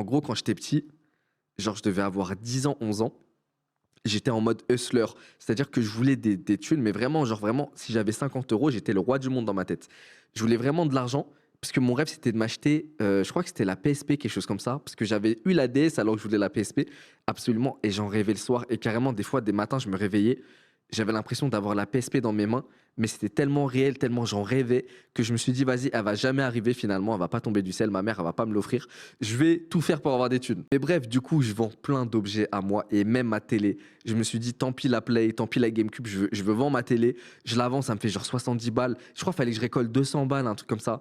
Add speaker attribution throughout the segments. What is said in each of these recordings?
Speaker 1: gros, quand j'étais petit, genre je devais avoir 10 ans, 11 ans, j'étais en mode hustler. C'est-à-dire que je voulais des thunes, mais vraiment, genre vraiment, si j'avais 50 euros, j'étais le roi du monde dans ma tête. Je voulais vraiment de l'argent, parce que mon rêve, c'était de m'acheter, je crois que c'était la PSP, quelque chose comme ça, parce que j'avais eu la DS alors que je voulais la PSP, absolument, et j'en rêvais le soir. Et carrément, des fois, des matins, je me réveillais, j'avais l'impression d'avoir la PSP dans mes mains, mais c'était tellement réel, tellement j'en rêvais, que je me suis dit, vas-y, elle va jamais arriver finalement, elle va pas tomber du ciel, ma mère, elle va pas me l'offrir. Je vais tout faire pour avoir des thunes. Et bref, du coup, je vends plein d'objets à moi et même ma télé. Je me suis dit, tant pis la Play, tant pis la GameCube, je veux vendre ma télé. Je la vends, ça me fait genre 70 balles. Je crois qu'il fallait que je récolte 200 balles, un truc comme ça.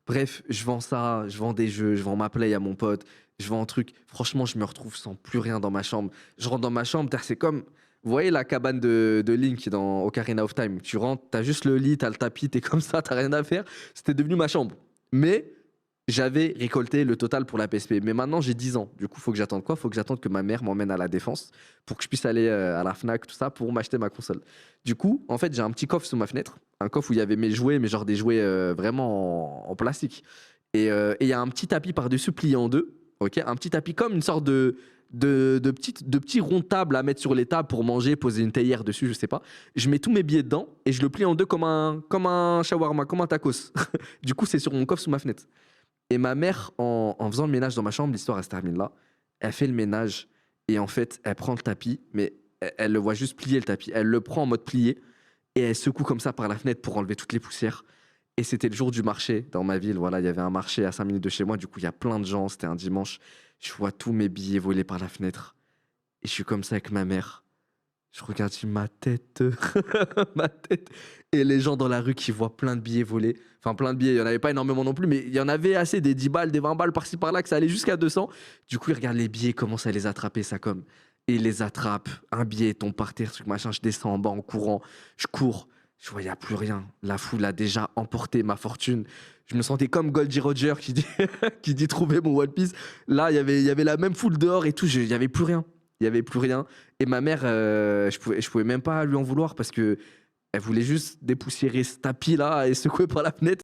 Speaker 1: Bref, je vends ça, je vends des jeux, je vends ma Play à mon pote, je vends un truc. Franchement, je me retrouve sans plus rien dans ma chambre. Je rentre dans ma chambre, c'est comme. Vous voyez la cabane de Link dans Ocarina of Time. Tu rentres, t'as juste le lit, t'as le tapis, t'es comme ça, t'as rien à faire. C'était devenu ma chambre. Mais j'avais récolté le total pour la PSP. Mais maintenant, j'ai 10 ans. Du coup, faut que j'attende quoi? Faut que j'attende que ma mère m'emmène à la Défense pour que je puisse aller à la Fnac, tout ça, pour m'acheter ma console. Du coup, en fait, j'ai un petit coffre sous ma fenêtre. Un coffre où il y avait mes jouets, mais genre des jouets vraiment en plastique. Et il y a un petit tapis par-dessus plié en deux. Ok, un petit tapis comme une sorte de petits ronds de table à mettre sur les tables pour manger, poser une théière dessus, je sais pas. Je mets tous mes billets dedans et je le plie en deux comme un shawarma, comme un tacos. Du coup, c'est sur mon coffre sous ma fenêtre. Et ma mère, en faisant le ménage dans ma chambre, l'histoire elle se termine là. Elle fait le ménage et en fait, elle prend le tapis, mais elle le voit juste plier le tapis. Elle le prend en mode plié et elle secoue comme ça par la fenêtre pour enlever toutes les poussières. Et c'était le jour du marché dans ma ville. Voilà, il y avait un marché à 5 minutes de chez moi. Du coup, il y a plein de gens. C'était un dimanche. Je vois tous mes billets voler par la fenêtre. Et je suis comme ça avec ma mère. Je regarde ma tête, ma tête. Et les gens dans la rue qui voient plein de billets voler. Enfin, plein de billets. Il n'y en avait pas énormément non plus, mais il y en avait assez, des 10 balles, des 20 balles par-ci par-là, que ça allait jusqu'à 200. Du coup, ils regardent les billets, commencent à les attraper, ça comme. Et ils les attrapent. Un billet tombe par terre, truc machin. Je descends en bas en courant. Je cours. Je vois, il n'y a plus rien. La foule a déjà emporté ma fortune. Je me sentais comme Goldie Roger qui dit, qui dit trouver mon One Piece. Là, il y avait la même foule dehors et tout. Il n'y avait plus rien. Il n'y avait plus rien. Et ma mère, je pouvais même pas lui en vouloir parce que elle voulait juste dépoussiérer ce tapis là et secouer par la fenêtre.